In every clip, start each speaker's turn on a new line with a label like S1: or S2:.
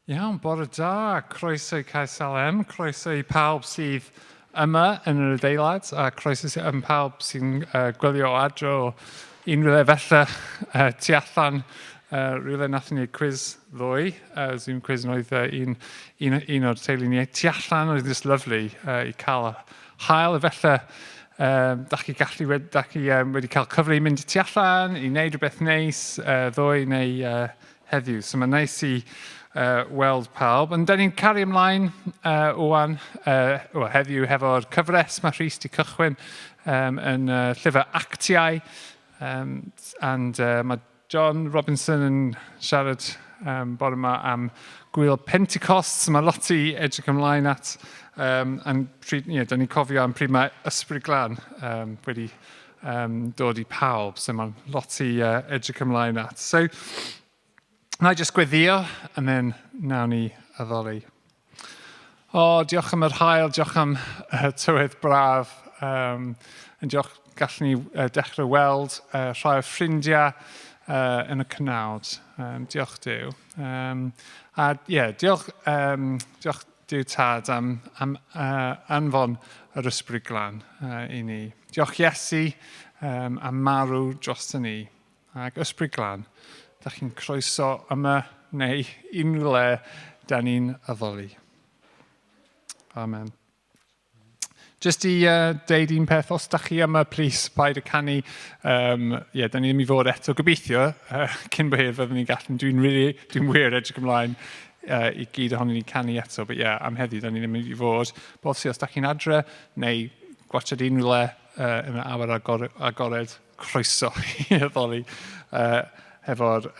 S1: Iawn, bore da, croeso I KSLM, croeso I pawb sydd yma yn yr adeilad, a croeso yn pawb sy'n gwylio adro o unrhyw efella tu allan. Rhywle nathon ni quiz ddoe, Zoom quiz yn oedd un o'r teulu ni tu allan, oedd just lovely I cael hael efella. Da chi wedi cael cyfle I mynd tu allan, I wneud rhywbeth neis ddoe neu heddiw. So mae'n neis I weld pawb. Ond da ni'n cario ymlaen owan heddiw hefo'r cyfres mae Rhys di cychwyn yn llyfr Actau. And mae John Robinson yn siarad bore yma am gwyl Pentecost. Mae lot I edrych ymlaen at. And da ni'n cofio am pryd mae Ysbryd Glân wedi dod I pawb. So mae lot I edrych ymlaen at. So, na I just gweddio, and then nawn ni addoli. Diolch am yr hael, diolch am tywydd braf, and diolch gallwn ni dechrau weld rhai o ffrindiau yn y cynawd. Diolch Duw. Diolch Duw Tad am anfon yr Ysbryd Glân I ni. Diolch Iesu am marw drosto ni. Ac Ysbryd Glân, da chi'n croeso yma neu unrhyw le da ni'n addoli. Amen. Just I deud un peth, os da chi yma, please, paid y canu. Da ni ddim I fod eto gobeithio, cyn bo hir fyddwn ni'n gallu. Dwi'n wir edrych ymlaen I gyd ohonyn ni canu eto. But am heddiw, da ni ddim I fod. Both os da chi'n adre, neu gwachod unrhyw le yn y awyr agored, croeso I addoli. Efo'r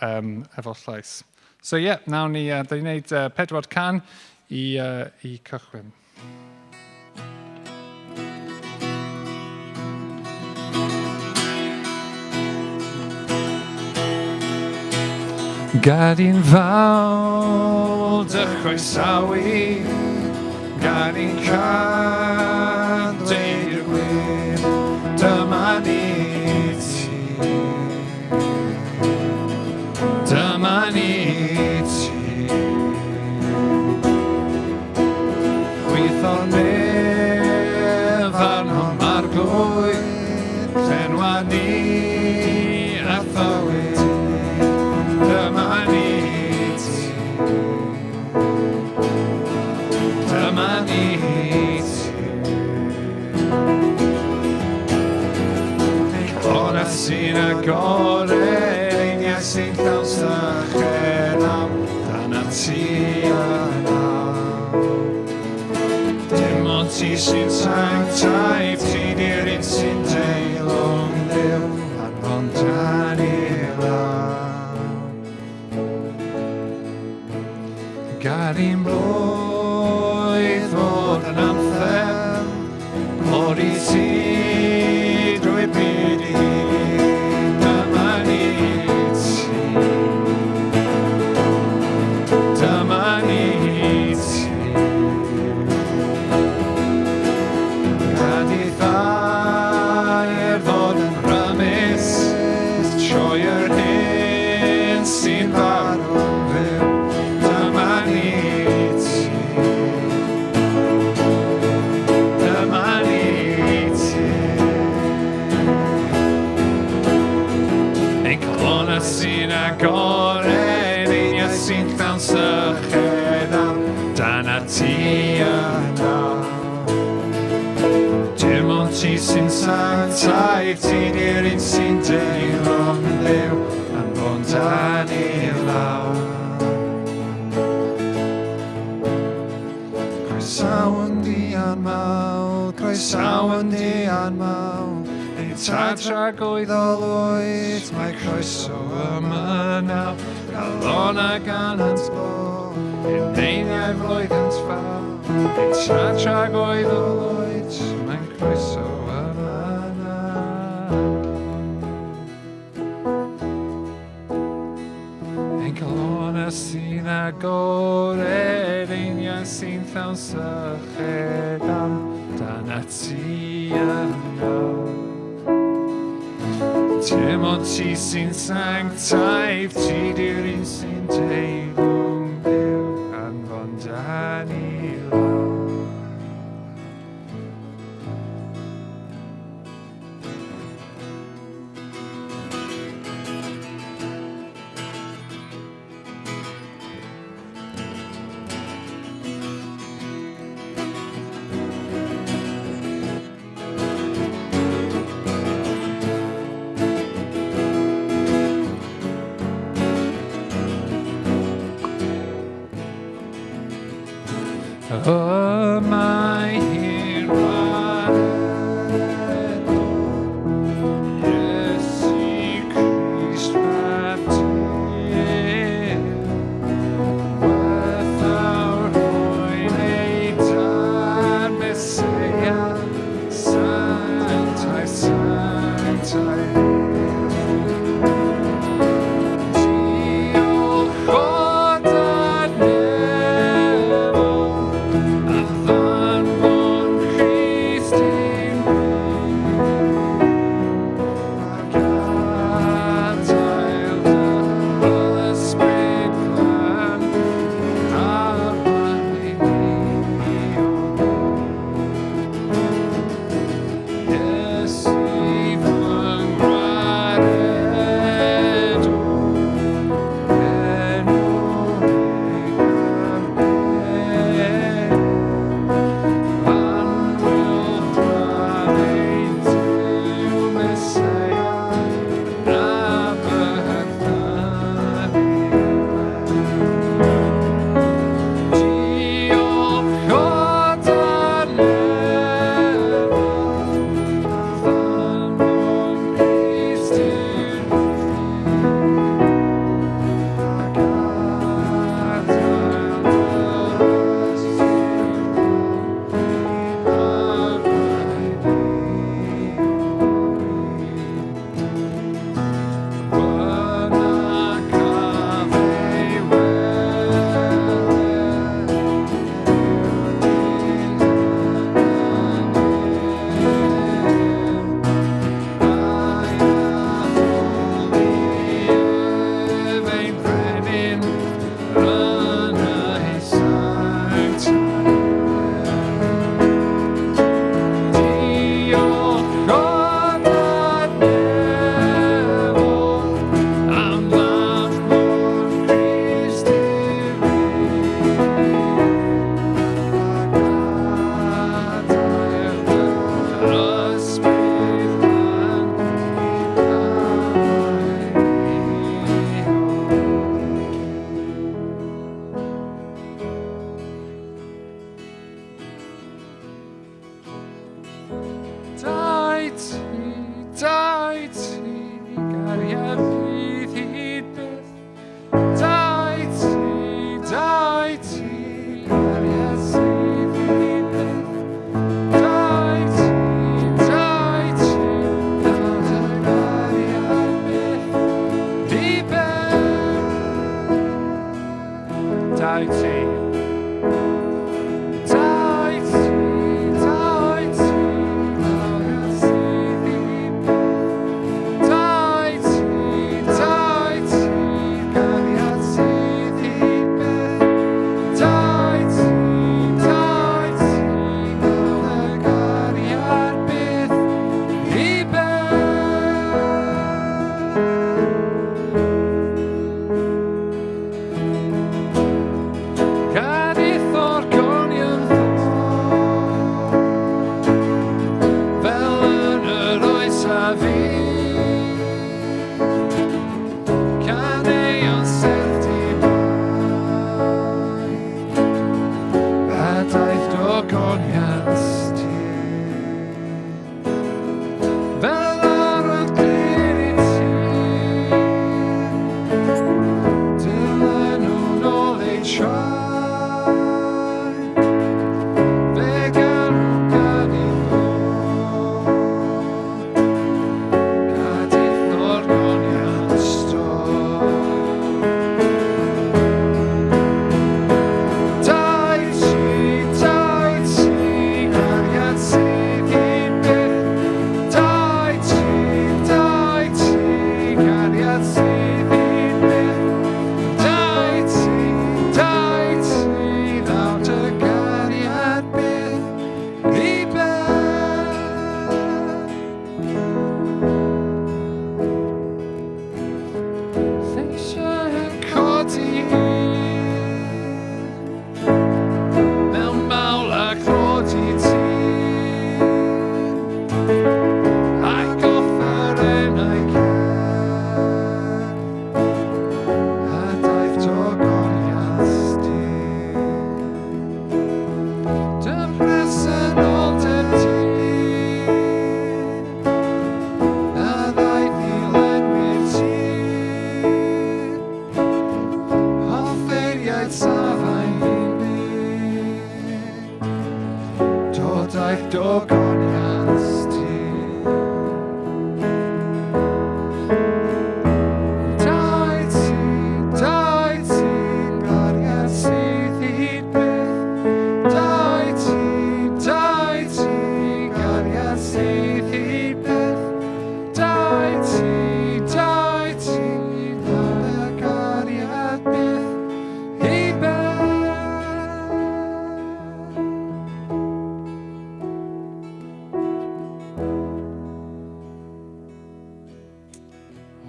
S1: llais. So nawn ni, da ni'n gwneud 4 can I cychwyn. Gad i'n fawr dy chroesawu, gad i'n cadw i'r gwyn, dyma ni ti. Dyma ni ti. Gweithio'r nefn o'n marglwydd, llenwa ni a thywyd. Dyma ni ti. Dyma ni ti. Glân sy'n agored, sy'n llawn sychenam, dyna ti yna. Dim ond ti sy'n sanctaidd, ti di'r un sy'n deilwng Dduw, anfon dan I law. Gad i'n blwydd fod yn anthem, glori ti drwy byd I dyma ni. Agored, ein sy'n llawn sychenam, dyna ti yna. Dim ond ti sy'n sanctaidd, ti di'r un sy'n deilwng Dduw, anfon dan I law. Croesaw'n di anmawl, croesaw'n di anmawl, Tad rhag oedolwyd, mae croeso yma nawr, galon a ganant bo, yn deiniau flwyddant fawr. Tad rhag oedolwyd, mae'n croeso yma nawr. Ein galon a sy'n agored, deiniau sy'n llawn sychenam, dyna ti yna. Dim ond ti sy'n sanctaidd, ti di'r un sy'n deilwng Dduw, Oh, my hero, Iesu Christ baptist, worth our hoyn ei dar Messiah, Sanctae, Sanctae. Diolch o dy nefo,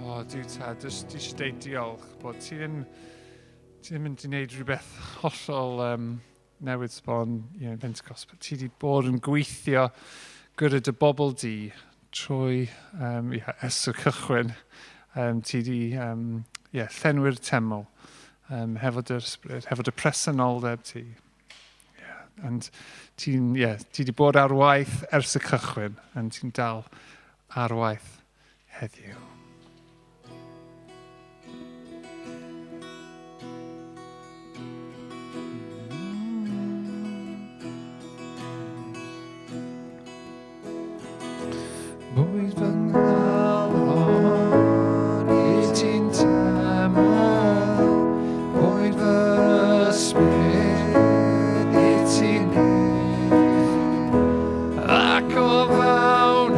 S1: O, diw ta, jyst eisiau deud diolch bod ti ddim mynd i wneud rhywbeth hollol newydd sbon Pentecost. Ti wedi bod yn gweithio gyda dy bobl di trwy ers y cychwyn. Ti wedi llenwi'r teml hefo dy ysbryd, hefo dy presenoldeb ti. And ti wedi bod ar waith ers y cychwyn, and ti'n dal ar waith heddiw. Bwyd fy nghalon i ti'n temol, bwyd fy ysbryd i ti'n nid, ac o fawn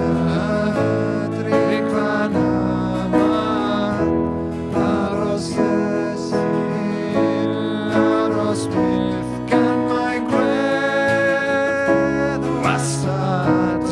S1: ydrych fan yma, aros ysyn, aros byth gan mae'n gwedd wastad o.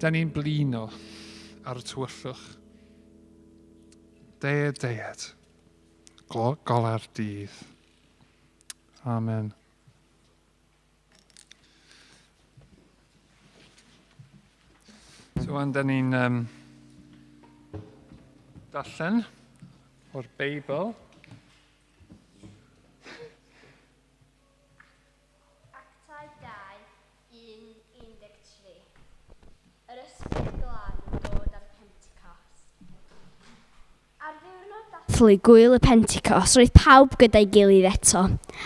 S1: Da ni'n blino ar y tywyllwch. Deiad. Golar dydd. Amen. So, wan da ni'n darllen o'r Beibl.
S2: Actau 2:1-13. Yr Ysbryd Glân yn dod ar Pentecost. Ar ddiwrnod dathlu gwyl y Pentecost, roedd pawb gyda'i gilydd eto.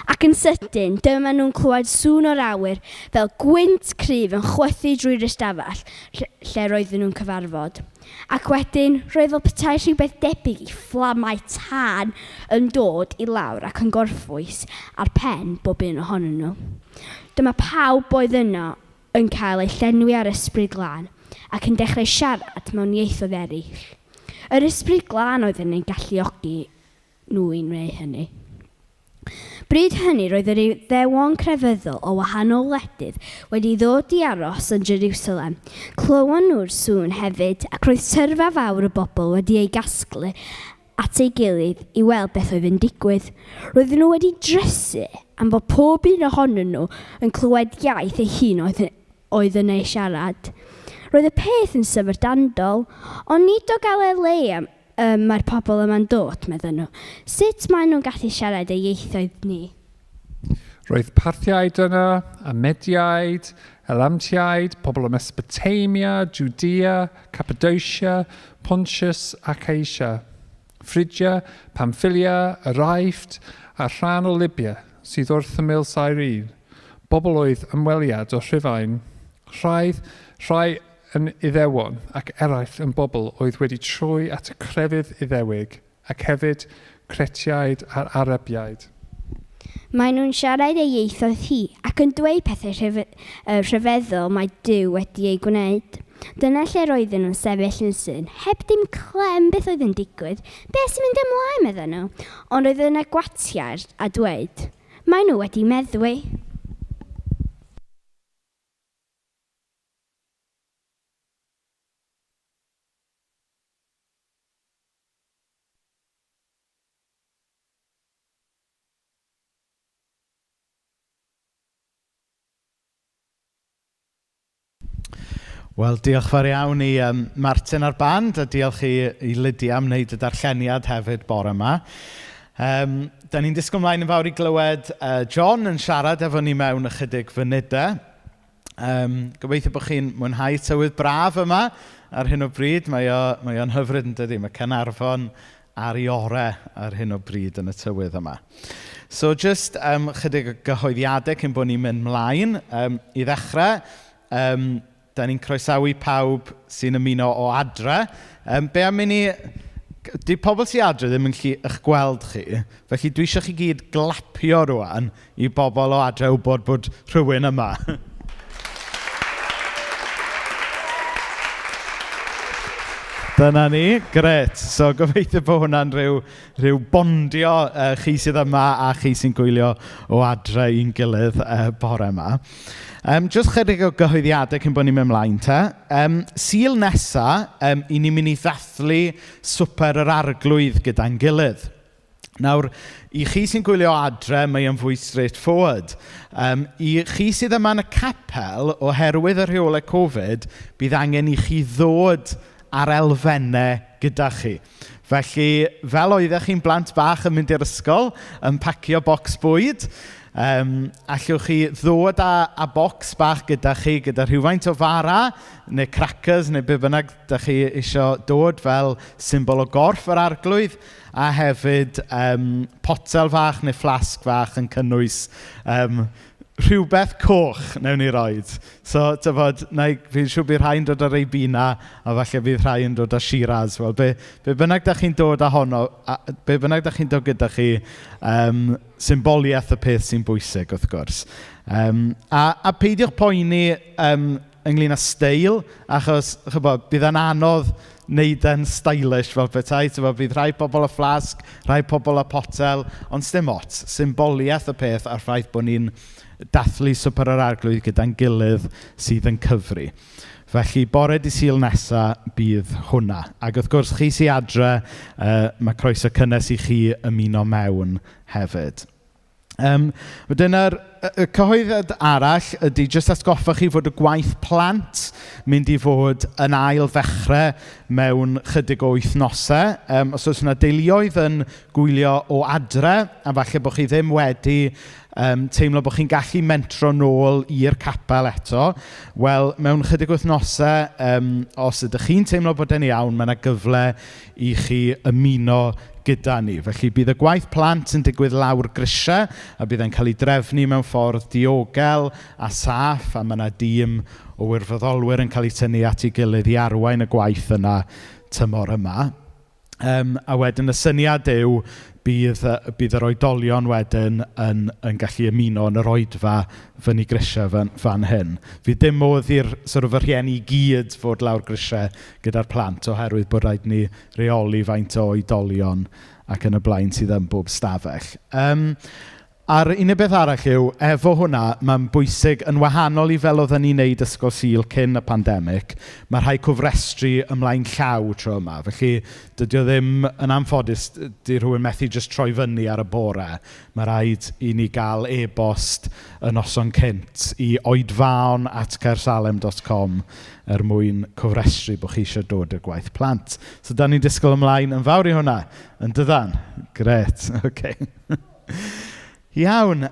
S2: Ac yn sydyn, dyma nhw'n clywed sŵn o'r awyr fel gwynt cryf yn chwythu drwy'r ystafell lle roedden nhw'n cyfarfod. Ac wedyn, roedd fel petai rhywbeth debyg i fflamau tân yn dod i lawr ac yn gorffwys ar pen bob un ohonyn nhw. Dyma pawb oedd yno yn cael ei llenwi ar Ysbryd Glân ac yn dechrau siarad mewn ieithoedd eraill. Yr Ysbryd Glân oedd yn galluogi nhw i wneud hynny. Bryd hynny roedd yr Iddewon crefyddol o wahanol wledydd wedi ddod i aros yn Jerusalem. Clywon nhw'r sŵn hefyd ac roedd tyrfa fawr y bobl wedi ei gasglu at ei gilydd i weld beth oedd yn digwydd. Roedden nhw wedi drysu am fod pob un ohonyn nhw yn clywed iaith eu hun oedd yn ei siarad. Roedd y peth yn syfrdandol, ond nid o Galilea mae'r pobl yma'n dod, medden nhw. Sut maen nhw'n gallu siarad ei ieithoedd ni?
S1: Roedd Parthiaid yna, a Mediaid, Elamtiaid, pobl o Mesopotamia, Judea, Cappadocia, Pontius ac Asia, Phrygia, Pamphylia, Araifft a Rhan o Libia sydd wrth ymyl Cyrene. Bobl oedd ymweliad o Rhufain. Rhai yn Iddewon ac eraill yn bobl oedd wedi troi at y crefydd Iddewig ac hefyd Cretiaid a'r Arabiaid.
S2: Maen nhw'n siarad ei ieithoedd hi ac yn dweud pethau rhyfeddol mae Duw wedi ei gwneud. Dyna lle roedden nhw'n sefyll yn syn, heb dim clem beth oedd yn digwydd. Beth sy'n mynd ymlaen, medden nhw? Ond roedd yna gwatiad a dweud, maen nhw wedi meddwi.
S3: Wel, diolch fawr iawn i Martin a'r band, a diolch i Lydia am wneud y darlleniad hefyd bore yma. Da ni'n disgwyl mlaen yn fawr i glywed John yn siarad efo ni mewn ychydig funudau. Gobeithio bod chi'n mwynhau tywydd braf yma ar hyn o bryd. Mae o'n hyfryd yn dydi, mae Caernarfon ar ei orau ar hyn o bryd yn y tywydd yma. So, just chydig o gyhoeddiadau cyn bod ni'n mynd mlaen. I ddechrau, da ni'n croesawu pawb sy'n ymuno o adre. Be am i ni... Di pobl sy'n adre ddim yn gallu eich gweld chi. Felly dwi eisiau chi gyd glapio rwan i bobl o adre wybod bod rhywun yma. Dyna ni, gret. So gobeithio bod hwnna'n rhyw bondio chi sydd yma a chi sy'n gwylio o adre i'n gilydd bore yma. Jyst chydig o gyhoeddiadau cyn bod ni'n mynd mlaen te. Sul nesa, i ni'n mynd i ddathlu swper yr arglwydd gyda'n gilydd. Nawr, i chi sy'n gwylio adre, mae yn fwy straightforward. I chi sydd yma yn y capel, oherwydd y rheolau Covid, bydd angen i chi ddod ar elfennau gyda chi. Felly, fel oeddech chi'n blant bach yn mynd i'r ysgol, yn pacio bocs bwyd, allwch chi ddod â bocs bach gyda chi, gyda rhywfaint o fara, neu crackers, neu be bynnag da chi eisiau dod fel symbol o gorff yr arglwydd, a hefyd potel fach neu flasg fach yn cynnwys rhywbeth coch newn ni roed. So, fi'n siŵr bydd rhai'n dod ar ei bina, a falle bydd rhai'n dod â Shiraz. Wel, be bynnag da chi'n dod â honno, be bynnag da chi'n dod gyda chi, symboliaeth y peth sy'n bwysig, wrth gwrs. A peidiwch poeni ynglyn â steil, achos bydd yn anodd wneud yn stylish fel petai. Bydd rhai pobl y flasg, rhai pobl y potel, ond sdim ots. Symboliaeth y peth a'r ffaith bod ni'n dathlu swper yr arglwydd gyda'n gilydd sydd yn cyfri. Felly, bore di Sul nesa bydd hwnna. Ac wrth gwrs, chi sy'n adre, mae croeso cynnes i chi ymuno mewn hefyd. Wedyn, y cyhoeddiad arall ydy jyst atgoffa chi fod y gwaith plant mynd i fod yn ail ddechrau mewn chydig o wythnosau. Os oes yna deuluoedd yn gwylio o adre, a falle bod chi ddim wedi teimlo bod chi'n gallu mentro nôl i'r capel eto, wel, mewn chydig wythnosau, os ydych chi'n teimlo bod e'n iawn, mae yna gyfle i chi ymuno gyda ni. Felly bydd y gwaith plant yn digwydd lawr grisiau a bydd e'n cael ei drefnu mewn ffordd diogel a saff a mae yna dîm o wirfoddolwyr yn cael ei tynnu at ei gilydd i arwain y gwaith yna tymor yma. A wedyn y syniad yw bydd yr oedolion wedyn yn gallu ymuno yn yr oedfa fyny grisiau fan hyn. Fydd dim modd i'r y rhieni i gyd fod lawr grisiau gyda'r plant oherwydd bod rhaid ni reoli faint o oedolion ac yn y blaen sydd yn bob stafell. A'r unig beth arall yw, efo hwnna, mae'n bwysig yn wahanol i fel oedden ni'n neud ysgol Sul cyn y pandemig, mae rhai cofrestru ymlaen llaw tro yma. Felly, dydy o ddim yn anffodus, di rhywun methu just troi fyny ar y bore. Mae rhaid i ni gael e-bost y noson cynt i oedfaon@caersalem.com mwyn cofrestru bod chi eisiau dod i'r gwaith plant. So, da ni'n disgwyl ymlaen yn fawr i hwnna, yn dydan? Gret, okay. Iawn,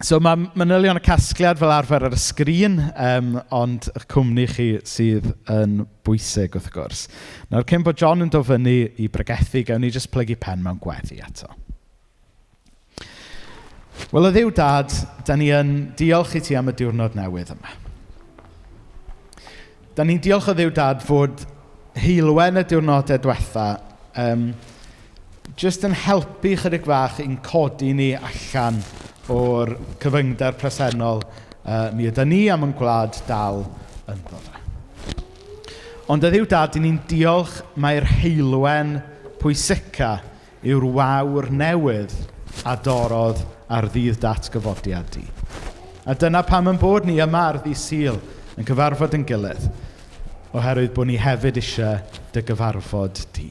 S3: so mae manylion y casgliad fel arfer ar y sgrin, ond y cwmni chi sydd yn bwysig wrth gwrs. Nawr, cyn bod John yn dod fyny i bregethu, gawn ni jyst plygu pen mewn gweddi eto. Wel, o Dduw Dad, da ni yn diolch i ti am y diwrnod newydd yma. Da ni'n diolch o Dduw Dad fod heilwen y diwrnodau diwetha, jyst yn helpu chydig fach i'n codi ni allan o'r cyfyngder presennol mi yda ni am yn gwlad dal yn ddod. Ond y Dduw Dad, ni'n diolch mae'r heilwen pwysica yw'r wawr newydd a dorodd ar ddydd datgyfodiad di. A dyna pam yn bod ni yma ar ddydd Sul yn cyfarfod yn gilydd, oherwydd bod ni hefyd eisiau dy gyfarfod di.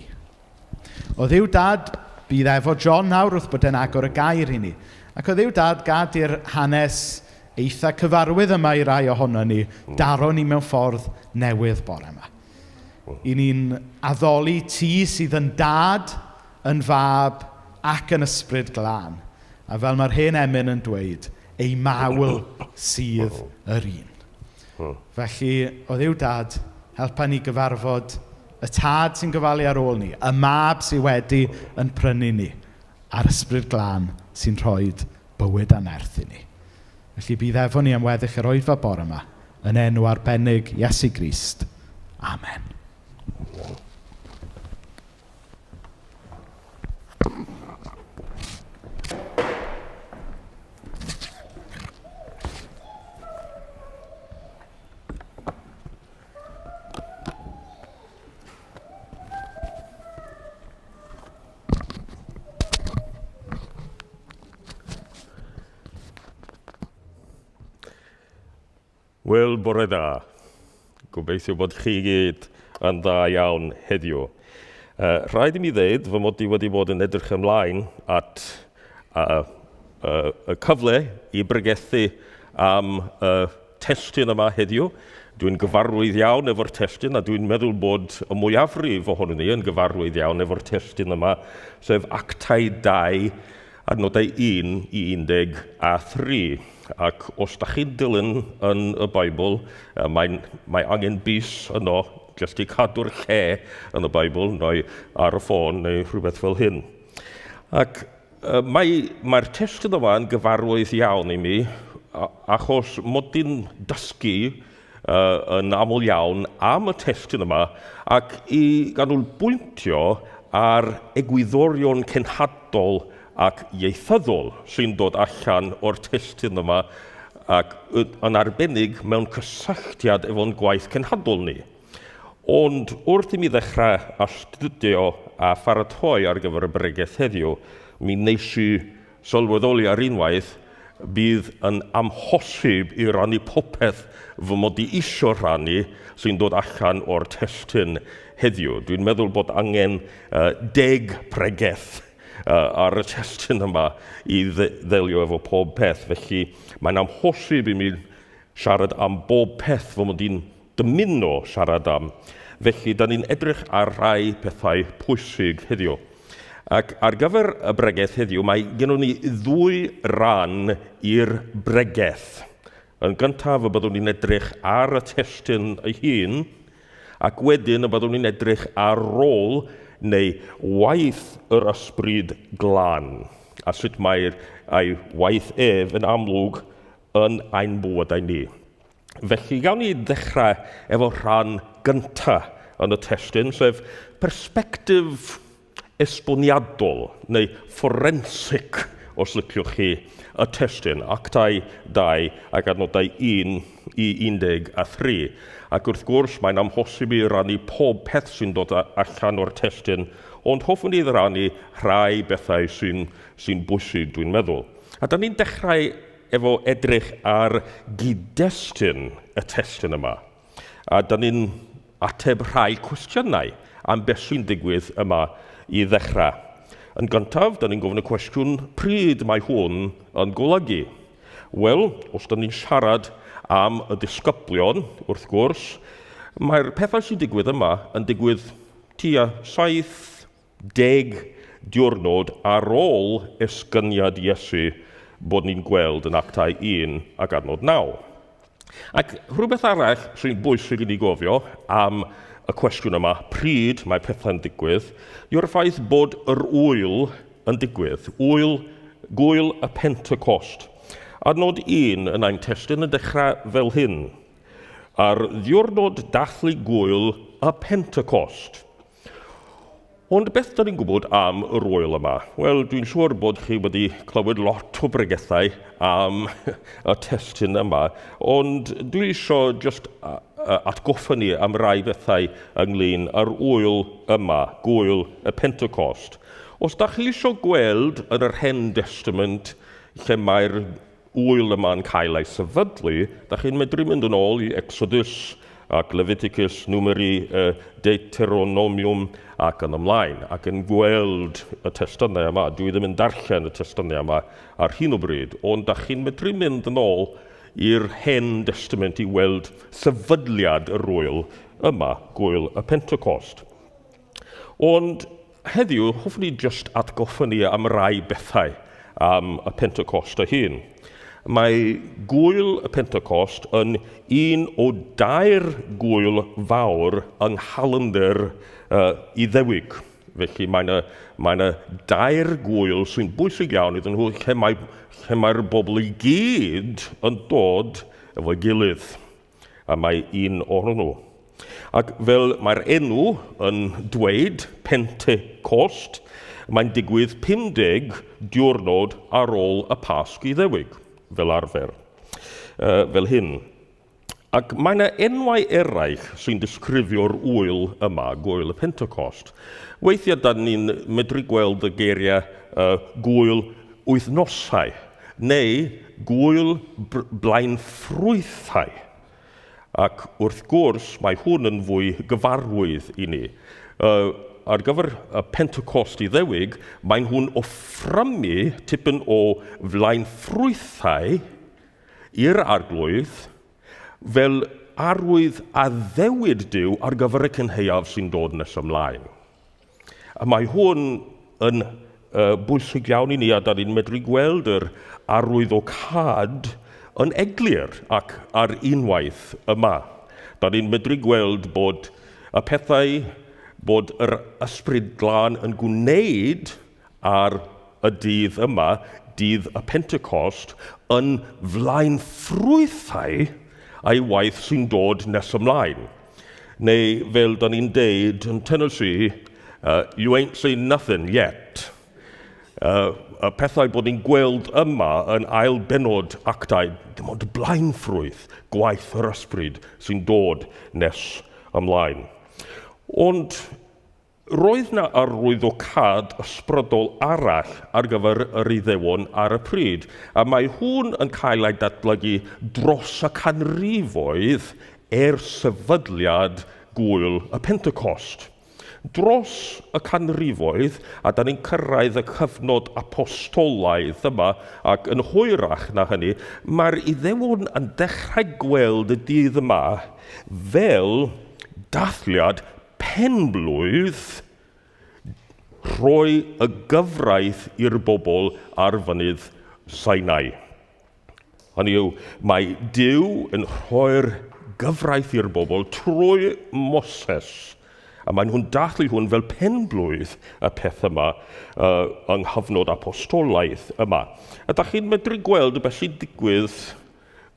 S3: O Dduw Dad, bydd efo John nawr wrth bod e'n agor y gair i ni. Ac o Dduw Dad, gad i'r hanes eitha cyfarwydd yma i rai ohono ni, daro ni mewn ffordd newydd bore yma. I ni'n addoli ti sydd yn dad, yn fab ac yn ysbryd glân. A fel mae'r hen emyn yn dweud, ei mawl sydd yr un. Felly, o Dduw Dad, helpa ni gyfarfod y tad sy'n gofalu ar ôl ni, y mab sydd wedi yn prynu ni, a'r ysbryd glân sy'n rhoi bywyd anerth i ni. Felly bydd efo ni am weddill yr oedfa bore yma, yn enw arbennig Iesu Grist. Amen.
S4: Wel, bore da. Gobeithio bod chi gyd yn dda iawn heddiw. Rhaid i mi ddeud fy mod i wedi bod yn edrych ymlaen at y cyfle i bregethu am y testyn yma heddiw. Dwi'n gyfarwydd iawn efo'r testyn a dwi'n meddwl bod y mwyafrif ohonyn ni yn gyfarwydd iawn efo'r testyn yma, sef Actau 2, adnodau 1 i 13. Ac os da chi'n dilyn yn y Beibl, mae angen bus yno, jyst i cadw'r lle yn y Beibl, neu ar y ffôn, neu rhywbeth fel hyn. Ac mae'r testyn yma yn gyfarwydd iawn i mi, achos mod i'n dysgu yn aml iawn am y testyn yma, ac i ganolbwyntio ar egwyddorion cenhadol ac ieithyddol sy'n dod allan o'r testyn yma ac yn arbennig mewn cysylltiad efo'n gwaith cenhadol ni. Ond wrth i mi ddechrau astudio a pharatoi ar gyfer y bregeth heddiw, mi nes i sylweddoli ar unwaith bydd yn amhosib i rannu popeth fy mod i isio rannu sy'n dod allan o'r testyn heddiw. Dwi'n meddwl bod angen 10 pregeth ar y testyn yma i ddelio efo pob peth. Felly mae'n amhosib i mi siarad am bob peth fy mod i'n dymuno siarad am. Felly, da ni'n edrych ar rai pethau pwysig heddiw. Ac ar gyfer y bregeth heddiw, mae gennym ni 2 ran i'r bregeth. Yn gyntaf, y byddwn ni'n edrych ar y testyn ei hun, ac wedyn y byddwn ni'n edrych ar ôl neu waith yr ysbryd glân, a sut mae'r waith ef yn amlwg yn ein bywydau ni. Felly, gawn ni ddechrau efo rhan gyntaf yn y testyn, sef perspektif esboniadol neu forensig, os liciwch chi, y testyn, Actau 2 ac adnodau 1 i 13. Ac wrth gwrs, mae'n amhosib i rannu pob peth sy'n dod allan o'r testyn, ond hoffwn i rannu rhai bethau sy'n bwysig, dwi'n meddwl. A da ni'n dechrau efo edrych ar gyd-destun y testyn yma. A da ni'n ateb rhai cwestiynau am beth sy'n digwydd yma i ddechrau. Yn gyntaf, da ni'n gofyn y cwestiwn, pryd mae hwn yn golygu? Wel, os da ni'n siarad am y disgyblion, wrth gwrs, mae'r pethau sy'n digwydd yma yn digwydd tua 70 diwrnod ar ôl esgyniad Iesu bod ni'n gweld yn Actau 1 ac adnod 9. Ac rhywbeth arall sy'n bwysig i ni gofio am y cwestiwn yma, pryd mae pethau'n digwydd, yw'r ffaith bod yr ŵyl yn digwydd, gwyl y Pentecost. Adnod 1 yn ein testyn yn dechrau fel hyn, ar ddiwrnod dathlu gwyl y Pentecost. Ond beth da ni'n gwybod am yr ŵyl yma? Wel, dwi'n siŵr bod chi wedi clywed lot o bregethau am y testyn yma, ond dwi eisiau just atgoffa ni am rai bethau ynglyn â'r ŵyl yma, gwyl y Pentecost. Os da chi eisiau gweld yn yr Hen Testament lle mae'r ŵyl yma'n cael ei sefydlu, da chi'n medru mynd yn ôl i Exodus ac Leviticus, Numeri, Deuteronomium ac yn ymlaen, ac yn gweld y testunau yma. Dwi ddim yn darllen y testunau yma ar hyn o bryd, ond da chi'n medru mynd yn ôl i'r Hen Testament i weld sefydliad yr ŵyl yma, gwyl y Pentecost. Ond heddiw, hoffwn ni just atgoffa ni am rai bethau am y Pentecost y hun. Mae gwyl y Pentecost yn un o 2 gwyl fawr yng nghalendr Iddewig. Felly mae 2 gwyl sy'n bwysig iawn iddyn nhw lle mae'r bobl i gyd yn dod efo'i gilydd. A mae un ohonyn nhw. Ac fel mae'r enw yn dweud, Pentecost, mae'n digwydd 50 diwrnod ar ôl y Pasg Iddewig, fel arfer, fel hyn. Ac mae yna enwau eraill sy'n disgrifio'r ŵyl yma, gwyl y Pentecost. Weithiau da ni'n medru gweld y geiriau gwyl wythnosau, neu gwyl blaenffrwythau. Ac wrth gwrs, mae hwn yn fwy gyfarwydd i ni. Ar gyfer y Pentecost Iddewig, mae'n hwn o ffrymu tipyn o flaenffrwythau i'r arglwydd fel arwydd a ddewid Duw ar gyfer y cynheuaf sy'n dod nes ymlaen. A mae hwn yn bwysig iawn i ni, a da ni'n medru gweld yr arwydd o cad yn eglur ac ar unwaith yma. Da ni'n medru gweld bod y pethau bod yr Ysbryd Glân yn gwneud ar y dydd yma, dydd y Pentecost, yn flaenffrwythau a'i waith sy'n dod nes ymlaen. Neu fel da ni'n deud yn Tennessee, you ain't seen nothing yet. Y pethau bod ni'n gweld yma yn ail benod Actau, dim ond blaenffrwyth gwaith yr ysbryd sy'n dod nes ymlaen. Ond roedd na arwydd o cad ysbrydol arall ar gyfer yr Iddewon ar y pryd, a mae hwn yn cael ei datblygu dros y canrifoedd sefydliad gwyl y Pentecost. Dros y canrifoedd, a da ni'n cyrraedd y cyfnod apostolaidd yma, ac yn hwyrach na hynny, mae'r Iddewon yn dechrau gweld y dydd yma fel dathliad penblwydd rhoi y gyfraith i'r bobl ar fynydd Sinai. Hynny yw, mae Duw yn rhoi'r gyfraith i'r bobl trwy Moses A maen nhw'n dathlu hwn fel penblwydd y peth yma yng nghyfnod apostolaeth yma. A da chi'n medru gweld beth sy'n digwydd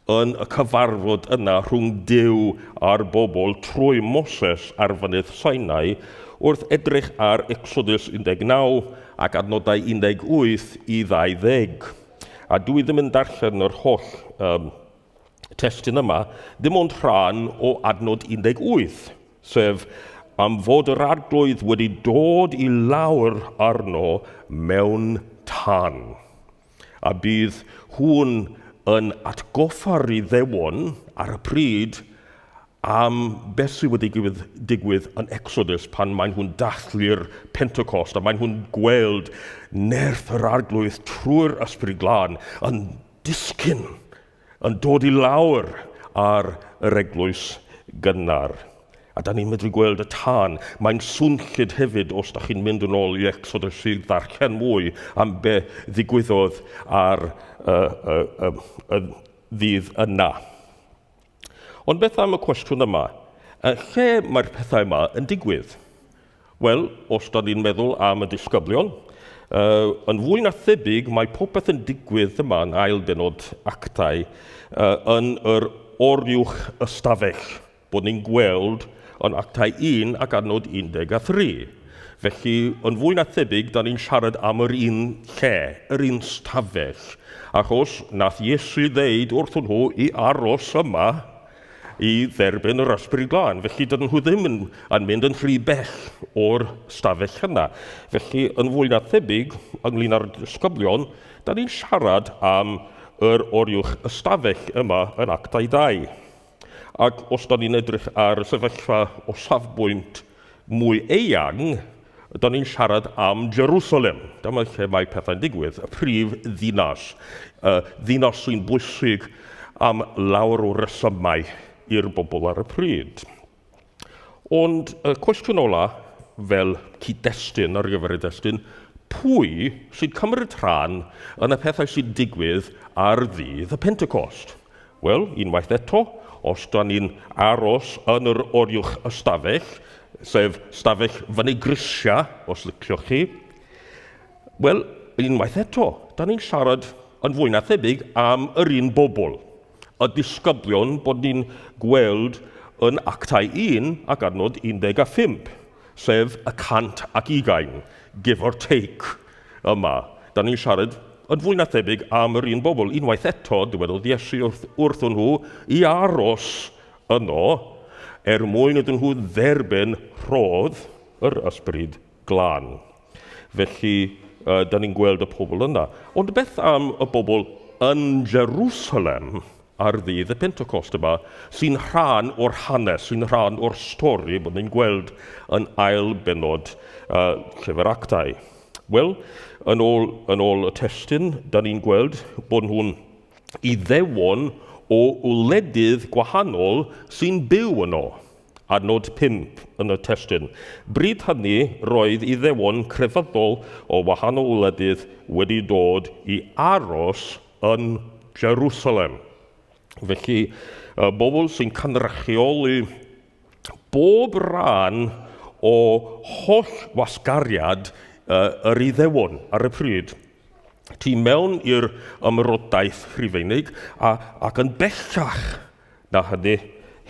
S4: yn y cyfarfod yna rhwng Duw a'r bobl trwy Moses ar fynydd Sinai wrth edrych ar Exodus 19 ac adnodau 18 i 20. A dwi ddim yn darllen yr holl testyn yma, dim ond rhan o adnod 18, sef am fod yr arglwydd wedi dod i lawr arno mewn tân. A bydd hwn yn atgoffa'r Iddewon ar y pryd am beth sydd wedi digwydd yn Exodus pan maen nhw'n dathlu'r Pentecost a maen nhw'n gweld nerth yr arglwydd trwy'r Ysbryd Glân yn disgyn, yn dod i lawr ar yr eglwys gynnar. A da ni'n medru gweld y tân. Mae'n swnllyd hefyd os da chi'n mynd yn ôl i Exodus i ddarllen mwy am be ddigwyddodd ar y ddydd yna. Ond beth am y cwestiwn yma? Lle mae'r pethau yma yn digwydd? Wel, os da ni'n meddwl am y disgyblion, yn fwy na thebyg mae popeth yn digwydd yma yn ail benod Actau yn yr oriwch ystafell bod ni'n gweld yn Actau 1 ac adnod 13. Felly, yn fwy na thebyg, da ni'n siarad am yr un lle, yr un stafell, achos nath Iesu ddeud wrthyn nhw i aros yma i dderbyn yr Ysbryd Glân. Felly, dydyn nhw ddim yn mynd yn rhy bell o'r stafell yna. Felly, yn fwy na thebyg, ynglyn â'r disgyblion, da ni'n siarad am yr oriwch ystafell yma yn Actau 2. Ac os da ni'n edrych ar y sefyllfa o safbwynt mwy eang, da ni'n siarad am Jerusalem. Dyma lle mae pethau'n digwydd, y prif ddinas. Ddinas sy'n bwysig am lawer o resymau i'r bobl ar y pryd. Ond y cwestiwn ola, fel cyd-destun ar gyfer y destun, pwy sy'n cymryd rhan yn y pethau sy'n digwydd ar ddydd y Pentecost? Wel, unwaith eto, os da ni'n aros yn yr oriwch ystafell, sef stafell fyny grisia, os liciwch chi, wel, unwaith eto, da ni'n siarad yn fwy na thebyg am yr un bobl. Y disgyblion bod ni'n gweld yn Actau 1 ac adnod 15, sef 120, give or take yma. Da ni'n siarad yn fwy na thebyg am yr un bobl. Unwaith eto, dywedodd Iesu wrthyn nhw i aros yno mwyn iddyn nhw dderbyn rhodd yr Ysbryd Glân. Felly, da ni'n gweld y pobl yna. Ond beth am y bobl yn Jerusalem ar ddydd y Pentecost yma, sy'n rhan o'r hanes, sy'n rhan o'r stori bod ni'n gweld yn ail benod llyfr Actau? Wel, yn ôl y testun, da ni'n gweld bod nhw'n Iddewon o wledydd gwahanol sy'n byw yno. Adnod 5 yn y testun. Bryd hynny, roedd Iddewon crefyddol o wahanol wledydd wedi dod i aros yn Jerusalem. Felly, bobl sy'n cynrychioli bob rhan o holl wasgariad yr Iddewon ar y pryd. Tu mewn i'r ymrodaeth Rhufeinig ac yn bellach na hynny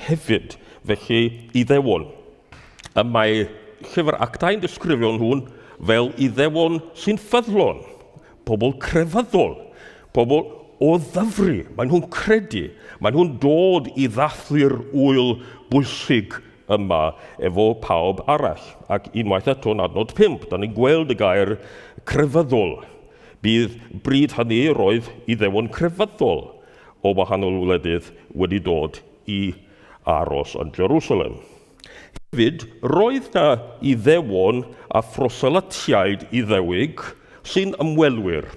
S4: hefyd. Felly, Iddewon. Mae llyfr Actau'n disgrifio nhw'n fel Iddewon sy'n ffyddlon, pobl crefyddol, pobl o ddyfru. Maen nhw'n credu, maen nhw'n dod i ddathlu'r wyl bwysig yma efo pawb arall. Ac unwaith eto yn adnod 5, da ni'n gweld y gair crefyddol. Bydd bryd hynny roedd Iddewon crefyddol o wahanol wledydd wedi dod i aros yn Jerusalem. Hefyd, roedd na Iddewon a phroselytiaid Iddewig sy'n ymwelwyr.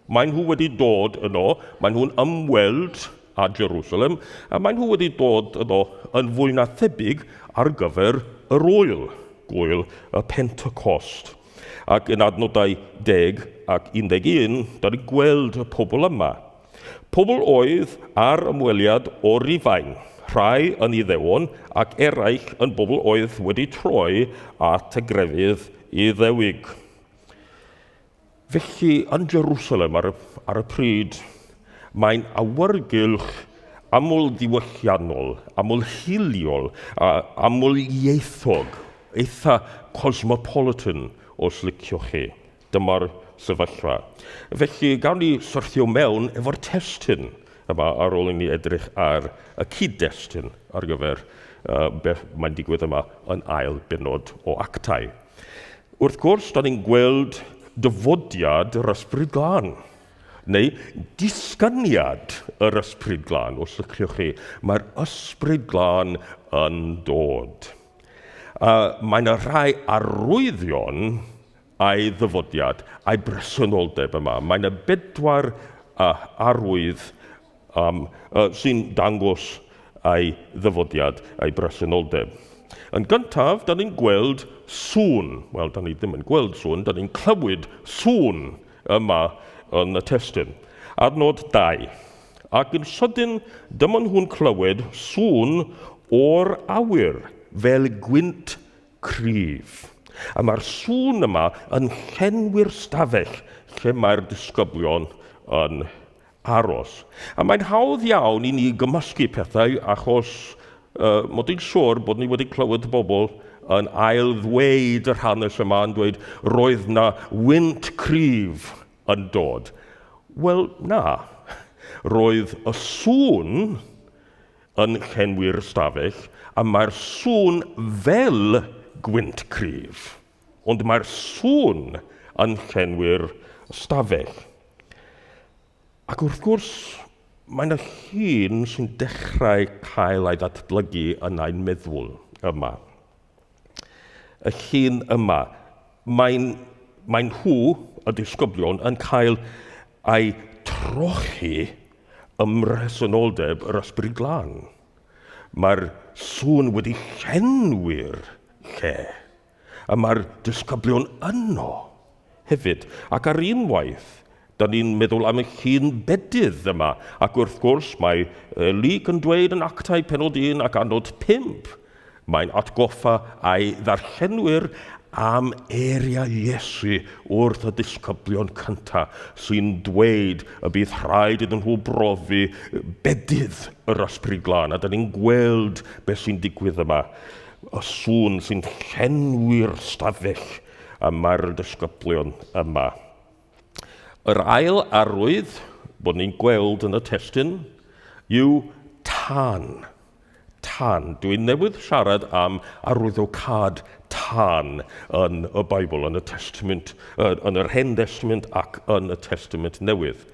S4: Maen nhw wedi dod yno, maen nhw'n ymweld a Jerusalem, a maen nhw wedi dod yno yn fwy na thebyg ar gyfer yr gwyl y Pentecost. Ac yn adnodau 10 ac 11, da ni'n gweld y pobl yma. Pobl oedd ar ymweliad o Rufain, rhai yn Iddewon ac eraill yn bobl oedd wedi troi at y grefydd Iddewig. Felly, yn Jerusalem ar y pryd, mae'n awyrgylch aml ddiwylliannol, aml hiliol, aml ieithog, eitha cosmopolitan os liciwch chi. Dyma'r sefyllfa. Felly, gawn ni syrthio mewn efo'r testyn yma ar ôl i ni edrych ar y cyd-destyn ar gyfer beth mae'n digwydd yma yn ail bennod o Actau. Wrth gwrs, da ni'n gweld dyfodiad yr Ysbryd Glân, neu disgyniad yr Ysbryd Glân, os liciwch chi. Mae'r Ysbryd Glân yn dod. Mae'n rhai arwyddion a'i ddyfodiad, a'i bresenoldeb yma. Mae'n 4 arwydd sy'n dangos a'i ddyfodiad, a'i bresenoldeb. Yn gyntaf, da ni'n gweld sŵn. Wel, da ni ddim yn gweld sŵn, da ni'n clywed sŵn yma yn y testyn. Adnod 2. Ac yn sydyn, dyma nhw'n clywed sŵn o'r awyr fel gwynt cryf. A mae'r sŵn yma yn llenwi'r stafell lle mae'r disgyblion yn aros. A mae'n hawdd iawn i ni gymysgu pethau achos mod i'n siŵr bod ni wedi clywed bobl yn ail ddweud yr hanes yma yn dweud roedd na wynt cryf yn dod. Wel, na. Roedd y sŵn yn llenwi'r stafell a mae'r sŵn fel gwynt cryf, ond mae'r sŵn yn llenwi'r stafell. Ac wrth gwrs, mae'n y llun sy'n dechrau cael ei ddatblygu yn ein meddwl yma. Y llun yma, mae'n nhw, y disgyblion, yn cael ei trochi ymresenoldeb yr Ysbryd Glân. Mae'r sŵn wedi llenwi'r lle. A mae'r disgyblion yno hefyd. Ac ar unwaith, da ni'n meddwl am y llun bedydd yma. Ac wrth gwrs, mae Luc yn dweud yn Actau pennod 1 ac adnod 5. Mae'n atgoffa a'i ddarllenwyr am eiriau Iesu wrth y disgyblion cyntaf sy'n dweud y bydd rhaid iddyn nhw brofi bedydd yr Ysbryd Glân. A da ni'n gweld beth sy'n digwydd yma. Y sŵn sy'n llenwi'r stafell a mae'r disgyblion yma. Yr ail arwydd bod ni'n gweld yn y testyn yw tân. Tân. Dwi'n newydd siarad am arwyddocad tân yn y Beibl, yn y Testament, yn yr Hen Testament ac yn y Testament Newydd.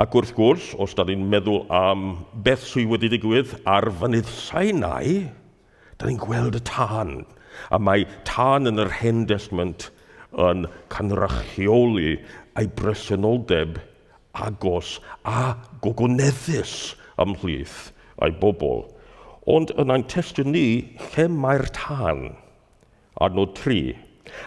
S4: Ac wrth gwrs, os da ni'n meddwl am beth sydd wedi digwydd ar fynydd Sinai, da ni'n gweld y tân. A mae tân yn yr Hen Testament yn cynrychioli ei bresenoldeb agos a gogoneddus ymhlith ei bobl. Ond yn ein testyn ni, lle mae'r tân? Adnod 3.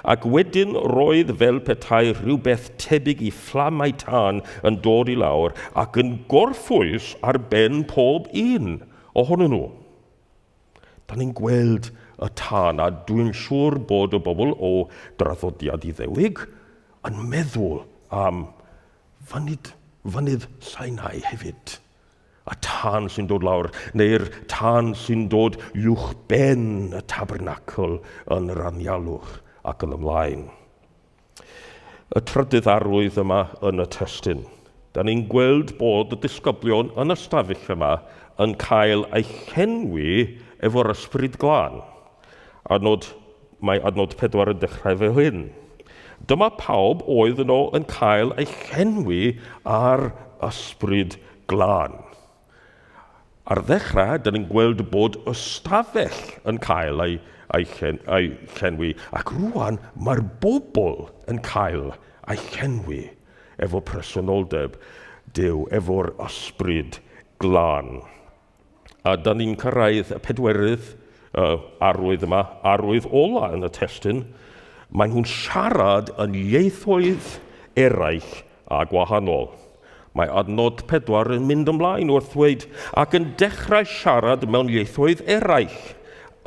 S4: Ac wedyn roedd fel petai rhywbeth tebyg i fflamau tân yn dod i lawr ac yn gorffwys ar ben pob un ohonyn nhw. Da ni'n gweld y tân, a dwi'n siŵr bod y bobl o draddodiad Iddewig yn meddwl am fynydd Sinai hefyd. Y tân sy'n dod lawr, neu'r tân sy'n dod uwch ben y tabernacl yn yr anialwch ac yn ymlaen. Y trydydd arwydd yma yn y testyn. Da ni'n gweld bod y disgyblion yn y stafell yma yn cael ei llenwi efo'r Ysbryd Glân. Mae adnod 4 yn dechrau fel hyn. Dyma pawb oedd yno yn cael ei llenwi ar Ysbryd Glân. Ar ddechrau, da ni'n gweld bod y stafell yn cael ei llenwi, ac rwan mae'r bobl yn cael ei llenwi efo presenoldeb Duw, efo'r Ysbryd Glân. A da ni'n cyrraedd y 4 arwydd yma, arwydd ola yn y testyn. Mae nhw'n siarad yn ieithoedd eraill a gwahanol. Mae adnod 4 yn mynd ymlaen wrth ddweud, ac yn dechrau siarad mewn ieithoedd eraill,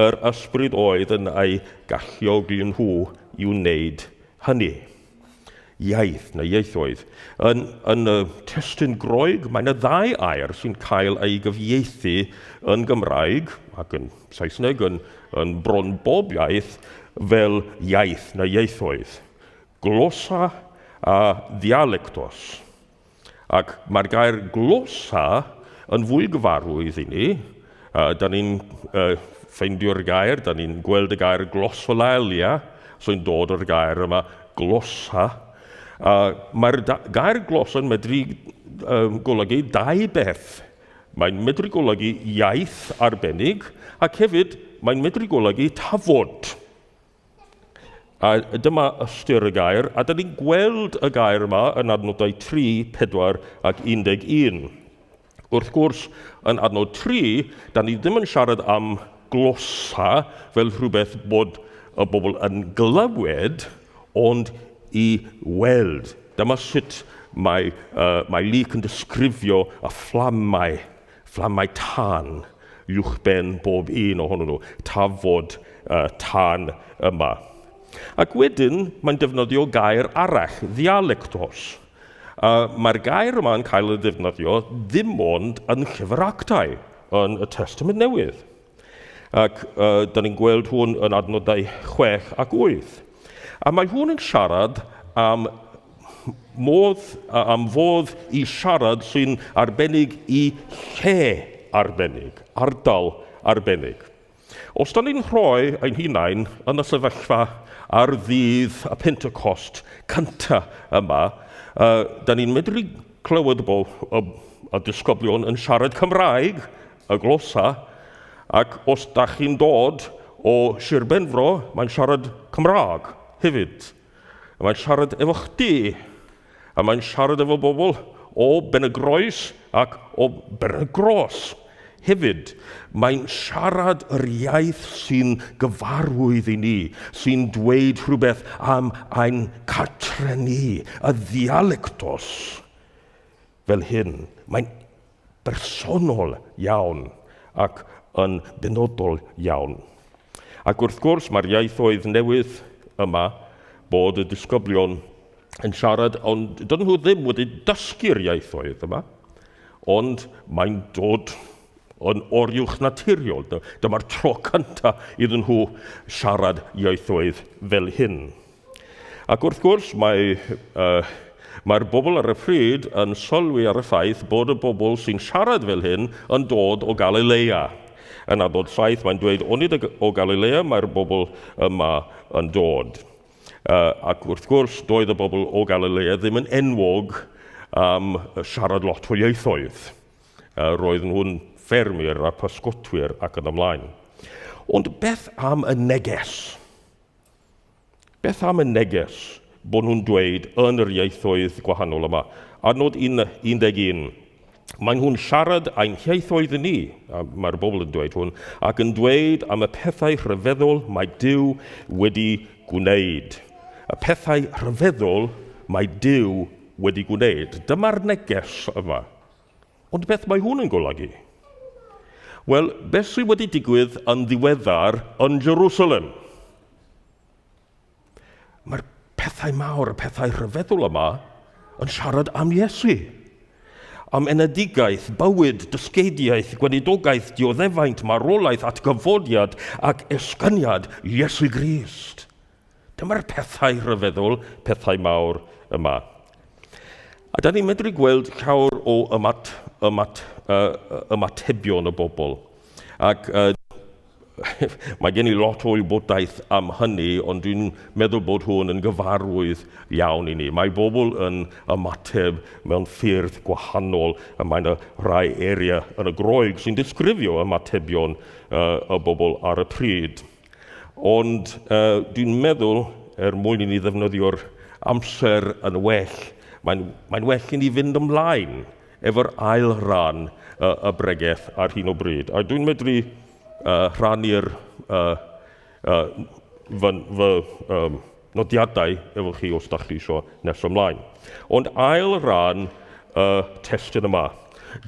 S4: yr ysbryd oedd yn ei galluogi nhw i wneud hynny. Iaith neu ieithoedd. Yn y testun Groeg, mae'n y 2 air sy'n cael ei gyfieithu yn Gymraeg, ac yn Saesneg, yn bron bob iaith, fel iaith neu ieithoedd. Glosa a dialectos. Ac mae'r gair glosa yn fwy gyfarwydd i ni. Da ni'n ffeindio'r gair, da ni'n gweld y gair glosolalia, sy'n dod o'r gair yma glosa. Mae'r gair glosa yn medru golygu 2 beth. Mae'n medru golygu iaith arbennig, ac hefyd mae'n medru golygu tafod. A dyma ystyr y gair, a da ni'n gweld y gair yma yn adnodau 3, 4 ac 11. Wrth gwrs, yn adnod 3, da ni ddim yn siarad am glosa fel rhywbeth bod y bobl yn glywed, ond i weld. Dyma sut mae Luc yn disgrifio y fflamau tân, uwchben bob un ohonyn nhw, tafod tân yma. Ac wedyn, mae'n defnyddio gair arall, dialectos. Mae'r gair yma yn cael ei ddefnyddio ddim ond yn llyfr Actau, yn y Testament Newydd. Ac da ni'n gweld hwn yn adnodau 6 ac 8. A mae hwn yn siarad am fodd i siarad sy'n arbennig i lle arbennig, ardal arbennig. Os da ni'n rhoi ein hunain yn y sefyllfa ar ddydd y Pentecost cynta yma, da ni'n medru clywed y disgyblion yn siarad Cymraeg, y glosa, ac os da chi'n dod o Sir Benfro, mae'n siarad Cymraeg hefyd. Mae'n siarad efo chdi, a mae'n siarad efo bobl o Benygroes ac o Benygros hefyd. Mae'n siarad yr iaith sy'n gyfarwydd i ni, sy'n dweud rhywbeth am ein cartreni, y dialectos fel hyn. Mae'n bersonol iawn ac yn benodol iawn. Ac wrth gwrs, mae'r ieithoedd newydd yma bod y disgyblion yn siarad, ond dydyn nhw ddim wedi dysgu'r ieithoedd yma, ond mae'n dod yn oriwch naturiol. Dyma'r tro cyntaf iddyn nhw siarad ieithoedd fel hyn. Ac wrth gwrs, mae'r bobl ar y pryd yn sylwi ar y ffaith bod y bobl sy'n siarad fel hyn yn dod o Galilea. Yn adnod 7, mae'n dweud, onid o Galilea mae'r bobl yma yn dod. Ac wrth gwrs, doedd y bobl o Galilea ddim yn enwog am siarad lot o ieithoedd. Roedd nhw'n ffermwyr a pysgotwyr ac yn ymlaen. Ond beth am y neges? Beth am y neges bod nhw'n dweud yn yr ieithoedd gwahanol yma? Adnod 11. Mae nhw'n siarad ein ieithoedd ni, a mae'r bobl yn dweud hwn, ac yn dweud am y pethau rhyfeddol mae Duw wedi gwneud. Y pethau rhyfeddol mae Duw wedi gwneud. Dyma'r neges yma. Ond beth mae hwn yn golygu? Wel, beth sydd wedi digwydd yn ddiweddar yn Jerusalem? Mae'r pethau mawr, y pethau rhyfeddol yma, yn siarad am Iesu. Am enedigaeth, bywyd, dysgeidiaeth, gweinidogaeth, dioddefaint, marwolaeth, atgyfodiad ac esgyniad Iesu Grist. Dyma'r pethau rhyfeddol, pethau mawr yma. A da ni'n medru gweld llawer o ymatebion y bobl. Ac mae gen I lot o wybodaeth am hynny, ond dwi'n meddwl bod hwn yn gyfarwydd iawn i ni. Mae bobl yn ymateb mewn ffyrdd gwahanol, a mae'n rhai area yn y Groeg sy'n disgrifio ymatebion y bobl ar y pryd. Ond dwi'n meddwl, mwyn I ni ddefnyddio'r amser yn well, mae'n well I ni fynd ymlaen efo'r ail ran y bregeth ar hyn o bryd. A dwi'n medru rhannu'r fy nodiadau efo chi os da chi eisiau nes ymlaen. Ond ail ran y testyn yma.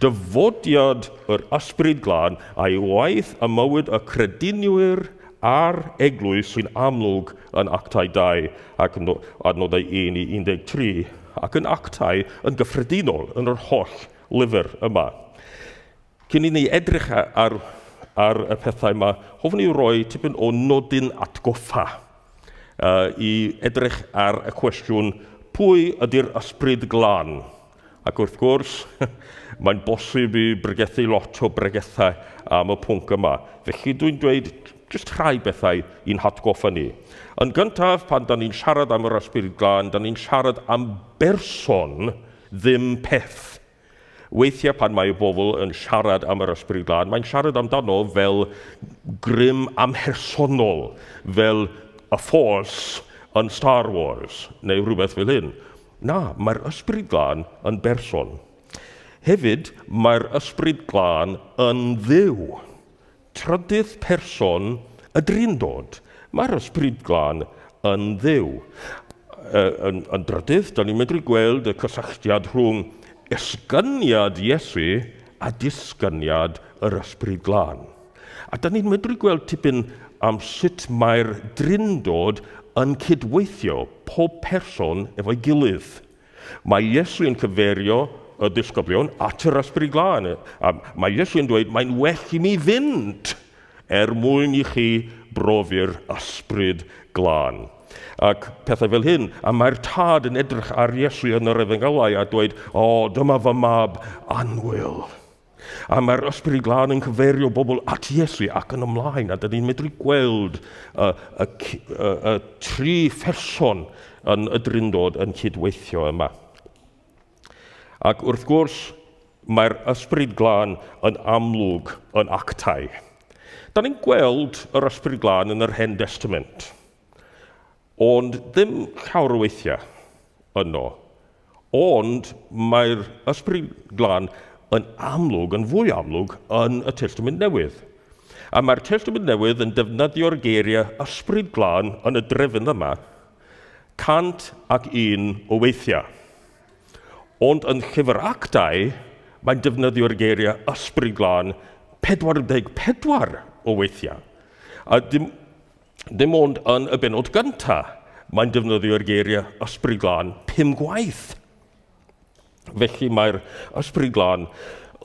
S4: Dyfodiad yr ysbryd glân a'i waith y mywyd y credinwyr a'r eglwys sy'n amlwg yn Actau 2 ac yn adnodau 1 i 13 ac yn Actau yn gyffredinol yn yr holl lyfr yma. Cyn i ni edrych ar y pethau yma, hoffwn i roi tipyn o nodyn atgoffa i edrych ar y cwestiwn pwy ydy'r ysbryd glân. Ac wrth gwrs, mae'n bosib i bregethu lot o bregethau am y pwnc yma. Felly dwi'n dweud jyst rhai bethau i'n hatgoffa ni. Yn gyntaf, pan da ni'n siarad am yr ysbryd glân, da ni'n siarad am berson, ddim peth. Weithiau pan mae bobl yn siarad am yr ysbryd glân, mae'n siarad amdano fel grym amhersonol, fel y Force yn Star Wars, neu rhywbeth fel hyn. Na, mae'r ysbryd glân yn berson. Hefyd, mae'r ysbryd glân yn dduw. Trydydd person y drindod. Mae'r ysbryd glân yn dduw. Yn drydydd, da ni'n medru gweld y cysylltiad rhwng esgyniad Iesu a disgyniad yr ysbryd glân. A da ni'n medru gweld tipyn am sut mae'r drindod yn cydweithio pob person efo'i gilydd. Mae Iesu yn cyferio y disgyblion at yr ysbryd glân. A mae Iesu yn dweud, mae'n well i mi fynd mwyn i chi brofi'r ysbryd glân. Ac pethau fel hyn, a mae'r tad yn edrych ar Iesu yn yr Efengylau a dweud, dyma fy mab anwyl. A mae'r ysbryd glân yn cyferio bobl at Iesu ac yn ymlaen, a dyn ni'n medru gweld y tri pherson yn y drindod yn cydweithio yma. Ac wrth gwrs, mae'r ysbryd glân yn amlwg yn Actau. Da ni'n gweld yr ysbryd glân yn yr Hen Testament, ond ddim llawer o weithiau yno. Ond mae'r ysbryd glân yn amlwg, yn fwy amlwg, yn y Testament Newydd. A mae'r Testament Newydd yn defnyddio'r geiriau ysbryd glân yn y drefn yma 101 o weithiau. Ond yn llyfr Actau, mae'n defnyddio'r geiriau ysbryd glân 44 o weithiau. A dim ond yn y benod gyntaf, mae'n defnyddio'r geiriau ysbryd glân 5 gwaith. Felly mae'r ysbryd glân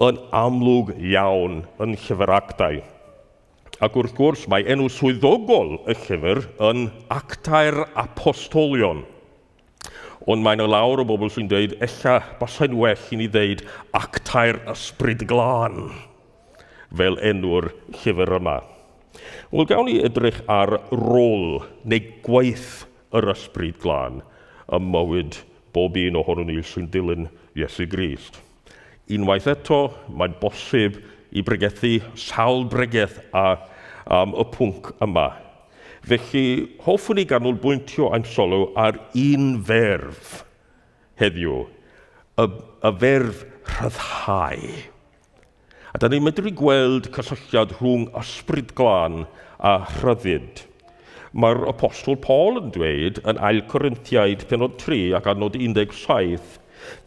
S4: yn amlwg iawn yn llyfr Actau. Ac wrth gwrs, mae enw swyddogol y llyfr yn Actau'r Apostolion. Ond mae'n y lawr o bobl sy'n dweud, ella basai'n well i ni ddeud Actau'r ysbryd glân, fel enw'r llyfr yma. Wel, gawn ni edrych ar rôl neu gwaith yr ysbryd glân ym mywyd bob un ohonyn ni sy'n dilyn Iesu Grist. Unwaith eto, mae'n bosib i bregethu sawl bregeth am y pwnc yma. Felly, hoffwn ni ganolbwyntio ein sylw ar un ferf heddiw, y ferf rhyddhau. A da ni'n medru gweld cysylltiad rhwng ysbryd glân a rhyddid. Mae'r apostol Paul yn dweud yn ail Corinthiaid 3 ac adnod 17,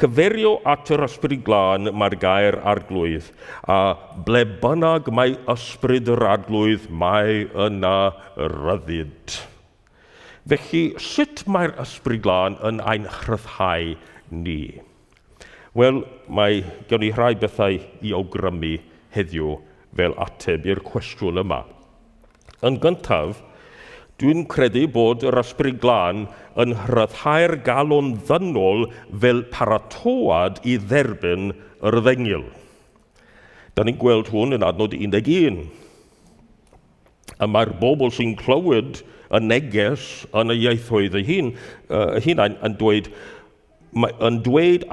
S4: cyferio at yr ysbryd glân mae'r gair arglwydd, a ble bynnag mae ysbryd yr arglwydd, mae yna ryddid. Felly, sut mae'r ysbryd glân yn ein rhyddhau ni? Wel, mae gen i rhai bethau i awgrymu heddiw fel ateb i'r cwestiwn yma. Yn gyntaf, dwi'n credu bod yr ysbryd glân yn rhyddhau'r galon ddynol fel paratoad i dderbyn yr ddengil. Da ni'n gweld hwn yn adnod 11. A mae'r bobl sy'n clywed y neges yn y ieithoedd hunain yn dweud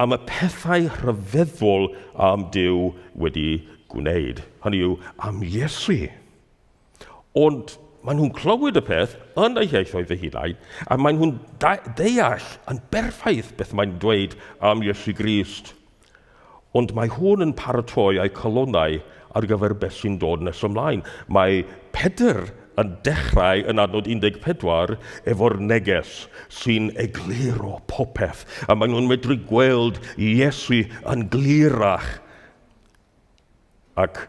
S4: am y pethau rhyfeddol am Duw wedi gwneud. Hynny yw, am Iesu. Ond maen nhw'n clywed y peth yn y ieithoedd hunain, a maen nhw'n deall yn berffaith beth mae'n dweud am Iesu Grist. Ond mae hwn yn paratoi eu colonnau ar gyfer beth sy'n dod nes ymlaen. Mae Pedr yn dechrau yn adnod 14 efo'r neges sy'n egluro popeth. A maen nhw'n medru gweld Iesu yn glirach. Ac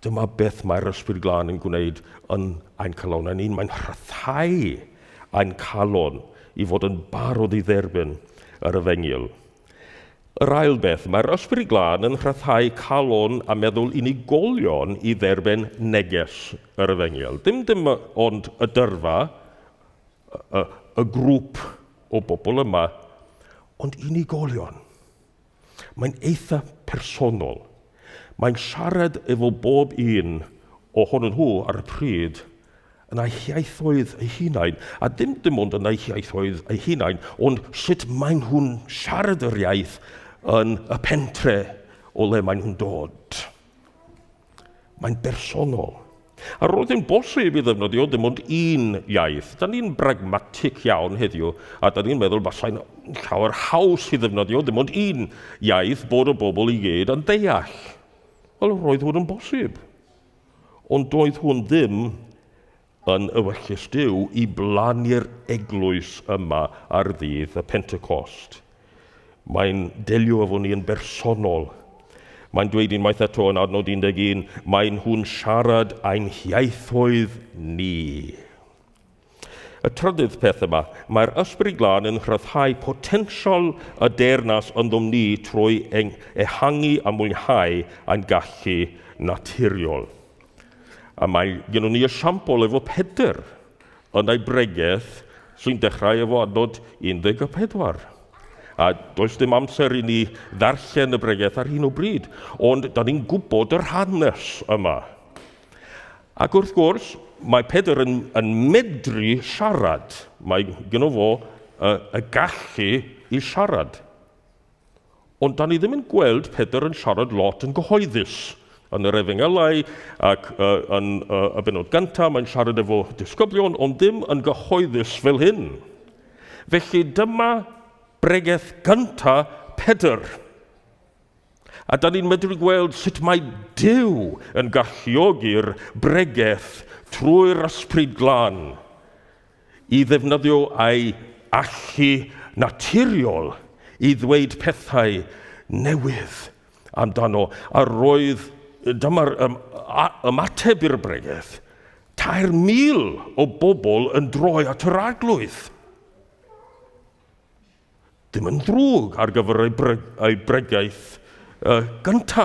S4: dyma beth mae'r Ysbryd Glân yn gwneud yn ein calon. Mae'n rhyddhau ein calon i fod yn barod i dderbyn yr Efengyl. Yr ail beth, mae'r Ysbryd Glân yn rhyddhau calon a meddwl unigolion i dderbyn neges yr Efengyl. Dim ond y dyrfa, y grŵp o bobl yma, ond unigolion. Mae'n eitha personol. Mae'n siarad efo bob un ohonyn nhw ar y pryd yn ei hiaithoedd ei hunain. A dim ond yn ei hiaithoedd ei hunain, ond sut mae'n nhw'n siarad yr iaith yn y pentre o le mae'n nhw'n dod. Mae'n bersonol. A roedd yn bosib i ddefnyddio dim ond un iaith. Da ni'n pragmatic iawn heddiw, a da ni'n meddwl basai'n llawer haws i ddefnyddio dim ond un iaith bod y bobl i gyd yn deall. Wel, roedd hwn yn bosib. Ond doedd hwn ddim yn ewyllus Duw i blannu'r eglwys yma ar ddydd y Pentecost. Mae'n delio efo ni yn bersonol. Mae'n dweud unwaith eto yn adnod 11, mae'n nhw'n siarad ein hiaithoedd ni. Y trydydd peth yma, mae'r Ysbryd Glân yn rhyddhau potensial y deyrnas ynddo ni trwy ehangu a mwynhau ein gallu naturiol. A mae gennyn ni esiampl efo Pedr yn ei bregeth sy'n dechrau efo adnod 14. A does dim amser i ni ddarllen y bregeth ar hyn o bryd, ond da ni'n gwybod yr hanes yma. Ac wrth gwrs, mae Pedr yn medru siarad. Mae gynno fo y gallu i siarad. Ond da ni ddim yn gweld Pedr yn siarad lot yn gyhoeddus. Yn yr Efengylau ac yn y benod gyntaf, mae'n siarad efo disgyblion, ond ddim yn gyhoeddus fel hyn. Felly dyma bregeth gynta Pedr. A da ni'n medru gweld sut mae Duw yn galluogi'r bregeth trwy'r Ysbryd Glân i ddefnyddio ei allu naturiol i ddweud pethau newydd amdano. A roedd dyma'r ymateb i'r bregeth. 3,000 o bobl yn droi at yr arglwydd. Dim yn ddrwg ar gyfer ei bregaeth gynta.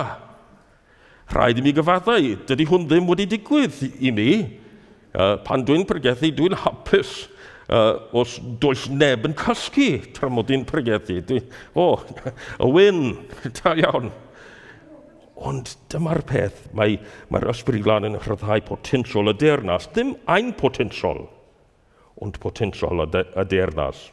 S4: Rhaid i mi gyfaddau, dydy hwn ddim wedi digwydd i mi. Pan dwi'n pregethu, dwi'n hapus os does neb yn cysgu tra mod i'n pregethu. Y wyn, da iawn. Ond dyma'r peth, mae'r Ysbryd Glân yn rhyddhau potensial y deyrnas. Dim ein potensial, ond potensial y deyrnas.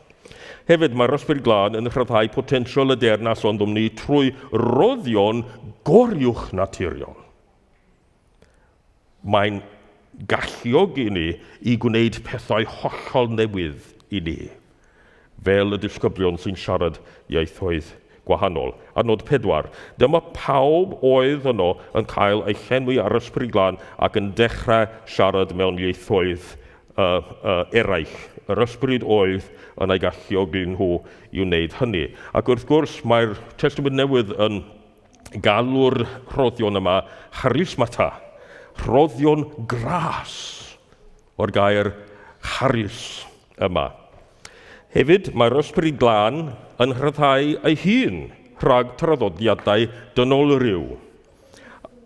S4: Hefyd, mae'r Ysbryd Glân yn rhyddhau potensial y deyrnas ond ni trwy roddion goriwch naturiol. Mae'n galluogi ni i gwneud pethau hollol newydd i ni, fel y disgyblion sy'n siarad ieithoedd gwahanol. Adnod 4. Dyma pawb oedd yno yn cael ei llenwi ar Ysbryd Glân ac yn dechrau siarad mewn ieithoedd eraill. Yr ysbryd oedd yn ei galluogi nhw i wneud hynny. Ac wrth gwrs, mae'r Testament Newydd yn galw'r rhoddion yma charismata, rhoddion gras o'r gair charis yma. Hefyd, mae'r Ysbryd Glân yn rhyddhau ei hun rhag traddodiadau dynolryw.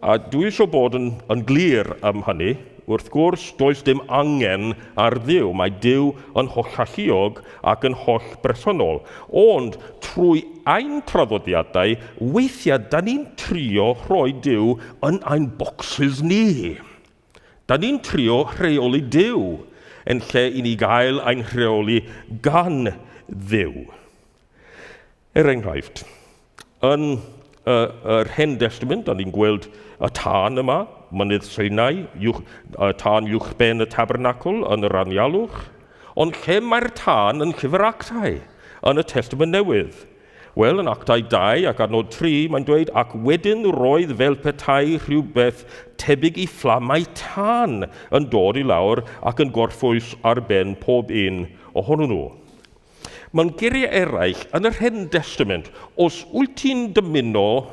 S4: A dwi eisiau bod yn glir am hynny. Wrth gwrs, does dim angen ar Dduw. Mae Duw yn holl alluog ac yn holl bersonol. Ond trwy ein traddodiadau, weithiau da ni'n trio rhoi Duw yn ein bocsys ni. Da ni'n trio rheoli Duw yn lle i ni gael ein rheoli gan Dduw. Enghraifft, yn yr Hen Testament, da ni'n gweld y tân yma, mynydd Sinai, tân uwchben y tabernacl yn yr anialwch, ond lle mae'r tân yn llyfr Actau yn y Testament Newydd? Wel, yn Actau 2 ac adnod 3, mae'n dweud, ac wedyn roedd fel petai rhywbeth tebyg i fflamau tân yn dod i lawr ac yn gorffwys ar ben pob un ohonyn nhw. Mae'n geiriau eraill yn yr Hen Testament, os wyt ti'n dymuno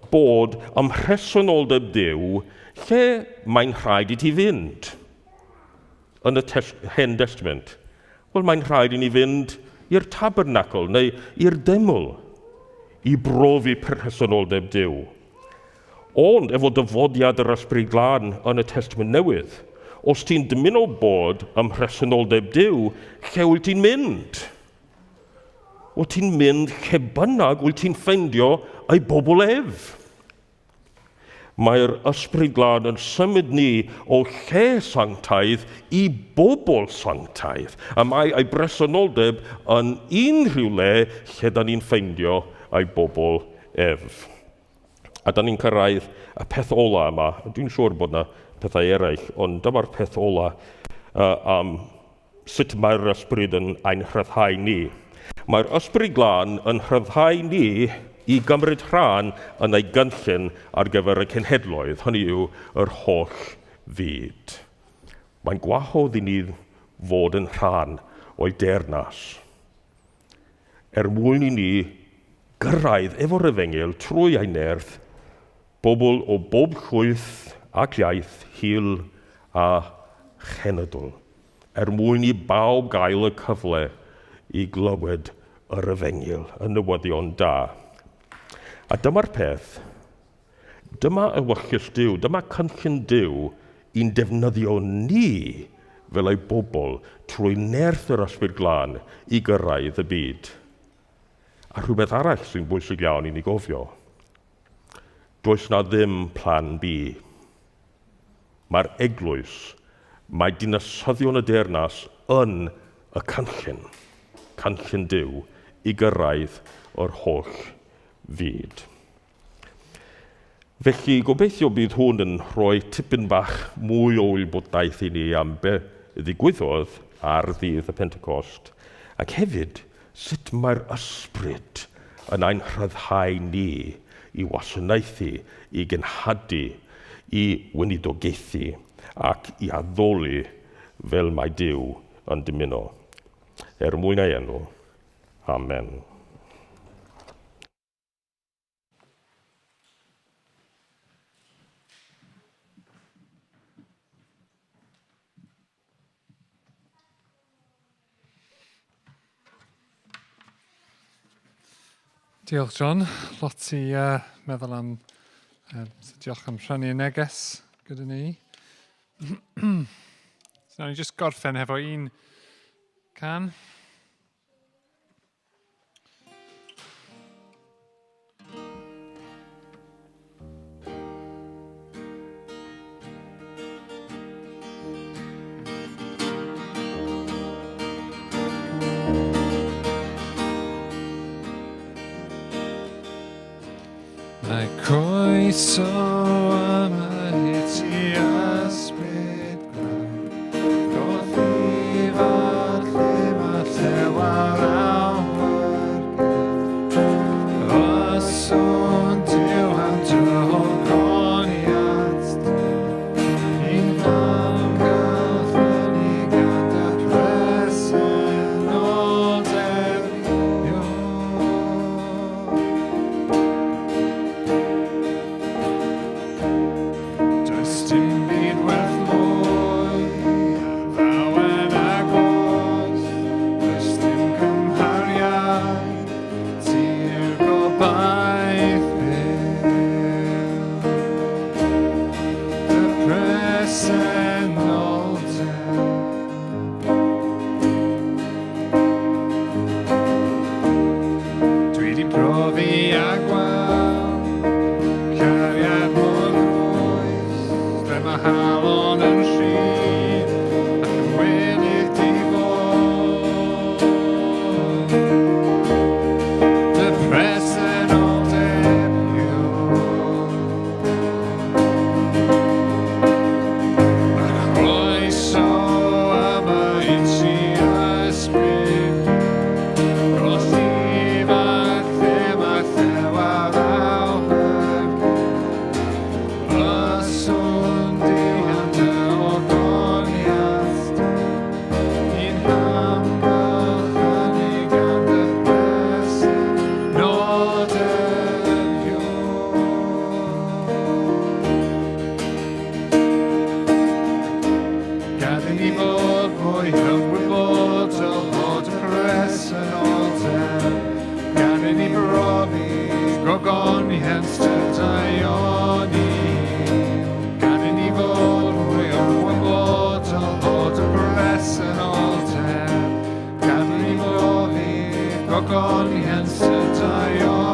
S4: bod am rhesonoldeb Duw, lle mae'n rhaid i ti fynd? Yn y Hen Testament. Wel, mae'n rhaid i ni fynd i'r tabernacl neu i'r deml i brofi personoldeb Duw. Ond efo dyfodiad yr Ysbryd Glân yn y Testament Newydd, os ti'n dymuno bod ym personoldeb Duw, lle wyt ti'n mynd? Wyt ti'n mynd lle bynnag wyt ti'n ffeindio ei bobl ef? Mae'r Ysbryd Glân yn symud ni o lle sanctaidd i bobl sanctaidd. A mae ei bresenoldeb yn unrhyw le lle da ni'n ffeindio ei bobl ef. A da ni'n cyrraedd y peth ola yma. Dwi'n siŵr bod yna pethau eraill, ond dyma'r peth ola am sut mae'r ysbryd yn ein rhyddhau ni. Mae'r Ysbryd Glân yn rhyddhau ni i gymryd rhan yn ei gynllun ar gyfer y cenhedloedd, hynny yw yr holl fyd. Mae'n gwahodd i ni fod yn rhan o'i dernas, mwyn i ni gyrraedd efo'r Efengyl trwy ei nerth, bobl o bob llwyth ac iaith, hil a chenedl, mwyn i bawb gael y cyfle i glywed yr Efengyl yn newyddion da. A dyma'r peth, dyma ewyllus Duw, dyma cynllun Duw i'n defnyddio ni fel ei bobl trwy nerth yr Ysbryd Glân i gyrraedd y byd. A rhywbeth arall sy'n bwysig iawn i ni gofio. Does na ddim plan B. Mae'r eglwys, mae dinasyddion y dernas yn y cynllun Duw i gyrraedd o'r holl fyd. Felly, gobeithio bydd hwn yn rhoi tipyn bach mwy o wybodaeth i ni am be ddigwyddodd ar ddydd y Pentecost, ac hefyd sut mae'r ysbryd yn ein rhyddhau ni i wasanaethu, i genhadu, i weinidogaethu ac i addoli fel mae Duw yn dymuno. Mwyn ei enw. Amen.
S1: Diolch, John. Lot i meddwl am, diolch am rhannu y neges gyda ni. So, nawn ni jyst gorffen hefo un can. Mae croeso yma i ti ysbryd glân, gothi falle war awyr, os o'n Duw am drogoniad, i'n mam gael ffynnu gyda presenoldeb Duw. gogon i henstydau ni. Gan i ni fod yn fwy ymwybodol bod y bres yn olter. Gan i ni fod i gogon i henstydau